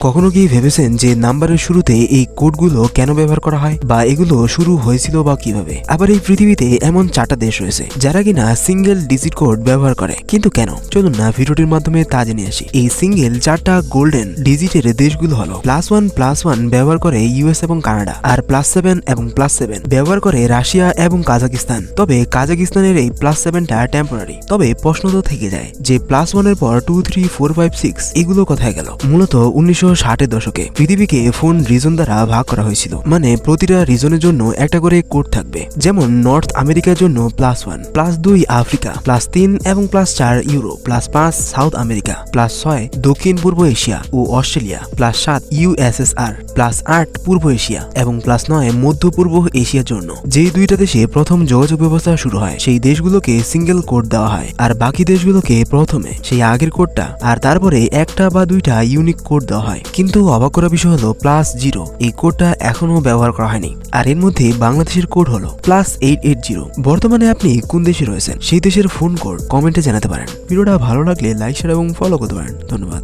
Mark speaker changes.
Speaker 1: কখনো কি ভেবেছেন যে নাম্বারের শুরুতে এই কোডগুলো কেন ব্যবহার করা হয় বা এগুলো শুরু হয়েছিল বা কিভাবে? আবার এই পৃথিবীতে এমন 4টা দেশ রয়েছে যারা কিনা সিঙ্গেল ডিজিট কোড ব্যবহার করে, কিন্তু কেন? চলুন না ভিডিওটির মাধ্যমে তা জেনে আসি। এই সিঙ্গেল 4টা গোল্ডেন ডিজিটের দেশগুলো হলো +1+1 ব্যবহার করে ইউএস এবং কানাডা, আর +7 এবং +7 ব্যবহার করে রাশিয়া এবং কাজাকিস্তান। তবে কাজাকিস্তানের এই +7টা টেম্পোরারি। তবে প্রশ্ন তো থেকে যায় যে +1 এর পর 2, 3, 4, 5, 6 এগুলো কোথায় গেল? মূলত 1960-এর দশকে পৃথিবীকে ফোন রিজন দ্বারা ভাগ করা হয়েছিল। মানে প্রতিটা রিজনের জন্য একটা করে কোড থাকবে। যেমন নর্থ আমেরিকার জন্য +1, +2 আফ্রিকা, +3 এবং +4 ইউরোপ, +5 সাউথ আমেরিকা, +6 দক্ষিণ পূর্ব এশিয়া ও অস্ট্রেলিয়া, +7 ইউএসএসআর, +8 পূর্ব এশিয়া এবং +9 মধ্য পূর্ব এশিয়ার জন্য। যেই দুইটা দেশে প্রথম যোগাযোগ ব্যবস্থা শুরু হয় সেই দেশগুলোকে সিঙ্গেল কোড দেওয়া হয়, আর বাকি দেশগুলোকে প্রথমে সেই আগের কোডটা আর তারপরে একটা বা দুইটা ইউনিক কোড দেওয়া হয়। কিন্তু অবাক করার বিষয় হলো +0 এই কোডটা এখনো ব্যবহার করা হয়নি, আর এর মধ্যে বাংলাদেশের কোড হলো +880। বর্তমানে আপনি কোন দেশে রয়েছেন সেই দেশের ফোন কোড কমেন্টে জানাতে পারেন। ভিডিওটা ভালো লাগলে লাইক, শেয়ার এবং ফলো করতে পারেন। ধন্যবাদ।